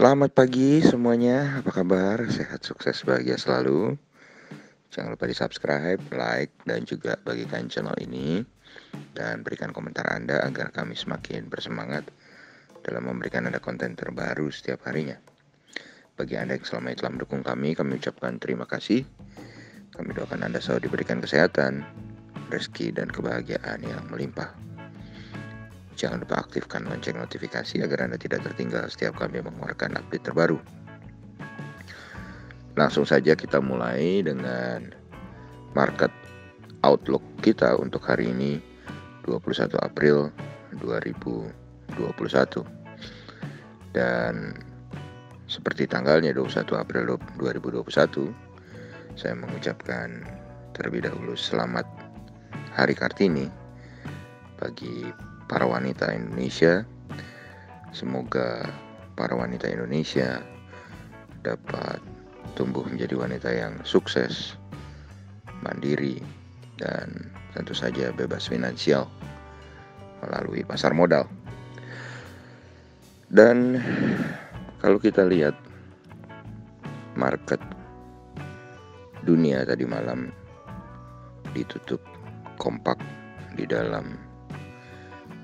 Selamat pagi semuanya, apa kabar? Sehat, sukses, bahagia selalu. Jangan lupa di subscribe, like, dan juga bagikan channel ini. Dan berikan komentar Anda agar kami semakin bersemangat dalam memberikan Anda konten terbaru setiap harinya. Bagi Anda yang selama ini telah mendukung kami ucapkan terima kasih. Kami doakan Anda selalu diberikan kesehatan, rezeki, dan kebahagiaan yang melimpah. Jangan lupa aktifkan lonceng notifikasi agar Anda tidak tertinggal setiap kami mengeluarkan update terbaru. Langsung saja kita mulai dengan market outlook kita untuk hari ini 21 April 2021. Dan seperti tanggalnya 21 April 2021, saya mengucapkan terlebih dahulu selamat Hari Kartini bagi para wanita Indonesia. Semoga para wanita Indonesia dapat tumbuh menjadi wanita yang sukses, mandiri, dan tentu saja bebas finansial melalui pasar modal. Dan kalau kita lihat market dunia tadi malam ditutup kompak di dalam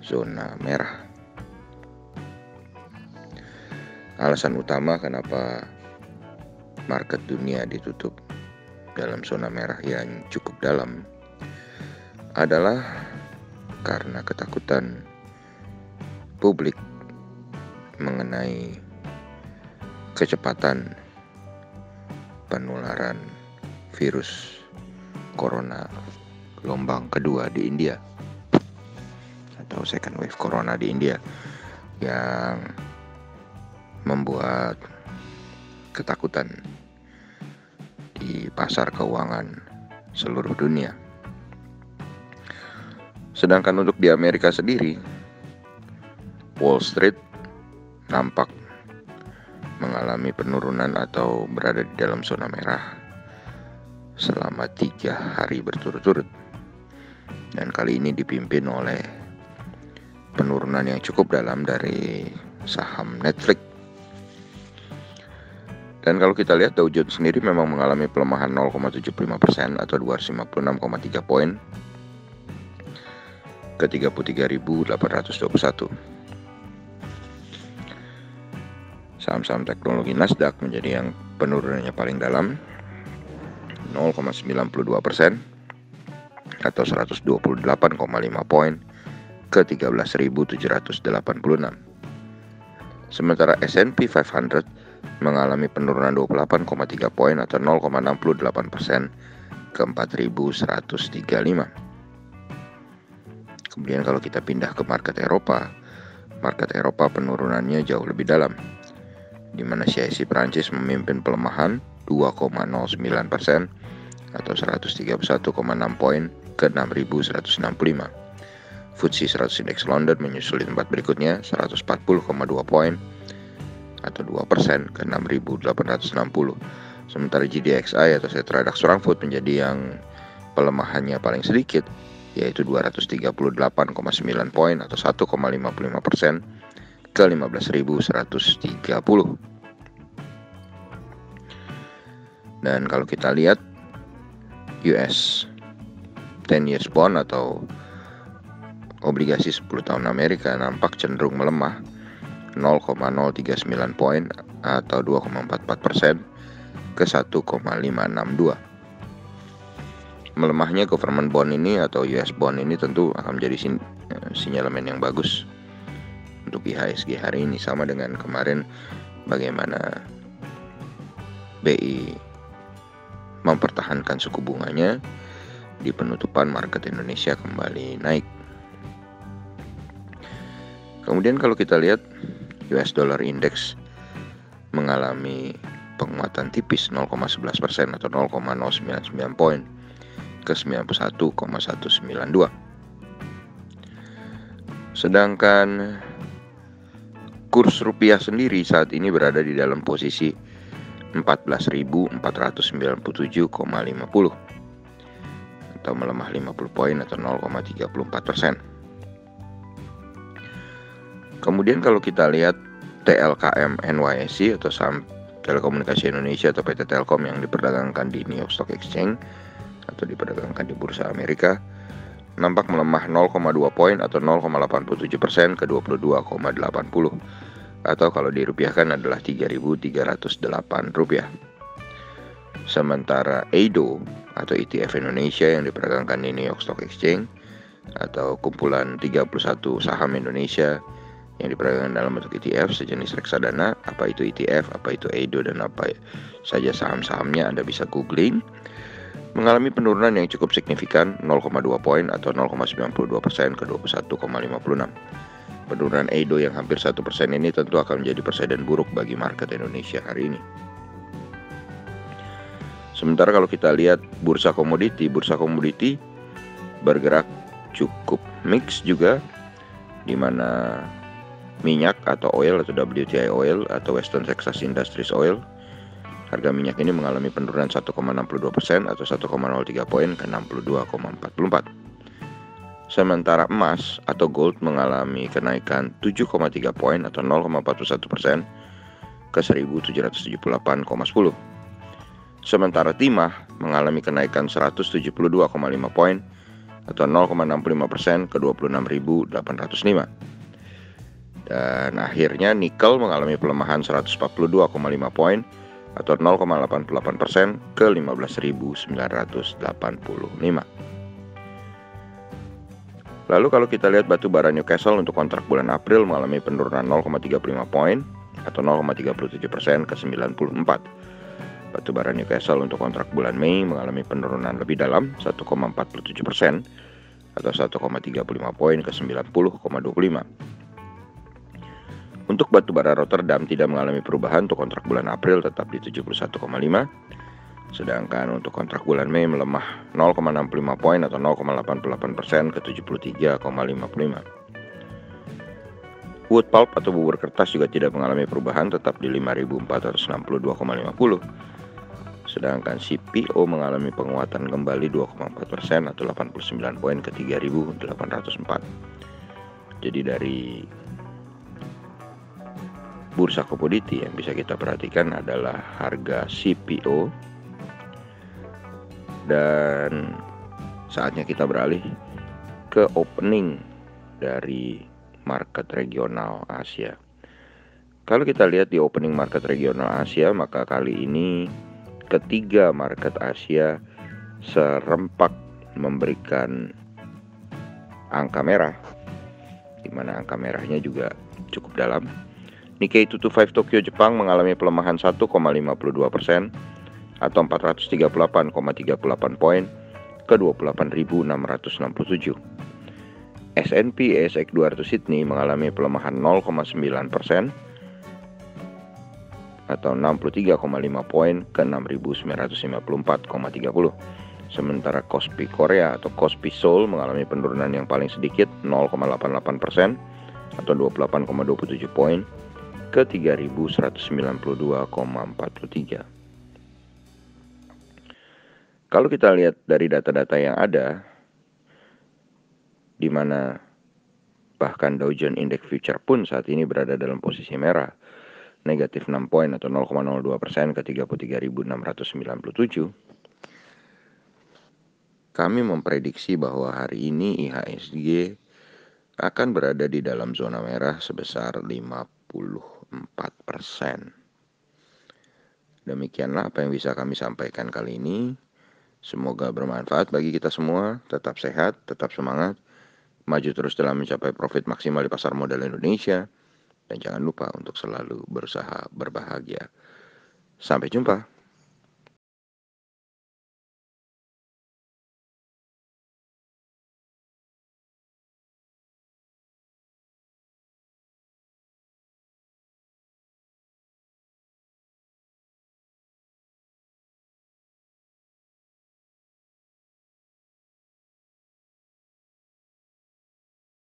zona merah. Alasan utama kenapa market dunia ditutup dalam zona merah yang cukup dalam adalah karena ketakutan publik mengenai kecepatan penularan virus corona gelombang kedua di India atau second wave corona di India, yang membuat ketakutan di pasar keuangan seluruh dunia. Sedangkan untuk di Amerika sendiri, Wall Street nampak mengalami penurunan atau berada di dalam zona merah selama 3 hari berturut-turut. Dan kali ini dipimpin oleh penurunan yang cukup dalam dari saham Netflix. Dan kalau kita lihat Dow Jones sendiri memang mengalami pelemahan 0,75% atau 256,3 poin ke 33.821. Saham-saham teknologi Nasdaq menjadi yang penurunannya paling dalam, 0,92% atau 128,5 poin ke 13.786. Sementara S&P 500 mengalami penurunan 28,3 poin atau 0,68% ke 4.135. Kemudian kalau kita pindah ke market Eropa penurunannya jauh lebih dalam, di mana CAC Prancis memimpin pelemahan 2,09% atau 131,6 poin ke 6.165. FTSE 100 Index London menyusul di tempat berikutnya 140,2 poin atau 2% ke 6.860. Sementara GDXI atau Sentra DAX Frankfurt menjadi yang pelemahannya paling sedikit, yaitu 238,9 poin atau 1,55% ke 15.130. Dan kalau kita lihat US 10 years bond atau obligasi 10 tahun Amerika nampak cenderung melemah 0,039 poin atau 2,44% ke 1,562. Melemahnya government bond ini atau US bond ini tentu akan menjadi sinyalemen yang bagus untuk IHSG hari ini, sama dengan kemarin bagaimana BI mempertahankan suku bunganya di penutupan market Indonesia kembali naik. Kemudian kalau kita lihat US Dollar Index mengalami penguatan tipis 0,11% atau 0,099 poin ke 91,192. Sedangkan kurs rupiah sendiri saat ini berada di dalam posisi 14.497,50 atau melemah 50 poin atau 0,34%. Kemudian kalau kita lihat TLKM NYSE atau saham Telekomunikasi Indonesia atau PT Telkom yang diperdagangkan di New York Stock Exchange atau diperdagangkan di Bursa Amerika nampak melemah 0,2 poin atau 0,87% ke 22,80 atau kalau dirupiahkan adalah Rp3.308. Sementara EIDO atau ETF Indonesia yang diperdagangkan di New York Stock Exchange atau kumpulan 31 saham Indonesia yang diperdagangkan dalam bentuk ETF sejenis reksadana, apa itu ETF, apa itu EIDO, dan apa saja saham-sahamnya Anda bisa googling, mengalami penurunan yang cukup signifikan 0,2 poin atau 0,92% ke 21,56. Penurunan EIDO yang hampir 1% ini tentu akan menjadi presiden buruk bagi market Indonesia hari ini. Sementara kalau kita lihat bursa komoditi bergerak cukup mix juga, di mana minyak atau oil atau WTI oil atau Western Texas Industries Oil, harga minyak ini mengalami penurunan 1,62% atau 1,03 poin ke 62,44. Sementara emas atau gold mengalami kenaikan 7,3 poin atau 0,41% ke 1778,10. Sementara timah mengalami kenaikan 172,5 poin atau 0,65% ke 26.805. Dan akhirnya nikel mengalami pelemahan 142,5 poin atau 0,88% ke 15.985. Lalu kalau kita lihat batu bara Newcastle untuk kontrak bulan April mengalami penurunan 0,35 poin atau 0,37% ke 94. Batu bara Newcastle untuk kontrak bulan Mei mengalami penurunan lebih dalam 1,47% atau 1,35 poin ke 90,25. Untuk batu bara Rotterdam tidak mengalami perubahan untuk kontrak bulan April tetap di 71,5. Sedangkan untuk kontrak bulan Mei melemah 0,65 poin atau 0,88% ke 73,55. Wood pulp atau bubur kertas juga tidak mengalami perubahan tetap di 5.462,50. Sedangkan CPO mengalami penguatan kembali 2,4% atau 89 poin ke 3.804. Jadi dari bursa komoditi yang bisa kita perhatikan adalah harga CPO. Dan saatnya kita beralih ke opening dari market regional Asia. Kalau kita lihat di opening market regional Asia, maka kali ini ketiga market Asia serempak memberikan angka merah, di mana angka merahnya juga cukup dalam. Nikkei 225 Tokyo Jepang mengalami pelemahan 1,52% atau 438,38 poin ke 28.667. S&P ASX 200 Sydney mengalami pelemahan 0,9% atau 63,5 poin ke 6.954,30. Sementara Kospi Korea atau Kospi Seoul mengalami penurunan yang paling sedikit 0,88% atau 28,27 poin ke 3.192,43. Kalau kita lihat dari data-data yang ada, di mana bahkan Dow Jones Index Future pun saat ini berada dalam posisi merah, negatif 6 poin atau 0,02% ke 33.697. Kami memprediksi bahwa hari ini IHSG akan berada di dalam zona merah sebesar 54%. Demikianlah apa yang bisa kami sampaikan kali ini. Semoga bermanfaat bagi kita semua. Tetap sehat, tetap semangat, maju terus dalam mencapai profit maksimal di pasar modal Indonesia. Dan jangan lupa untuk selalu berusaha berbahagia. Sampai jumpa.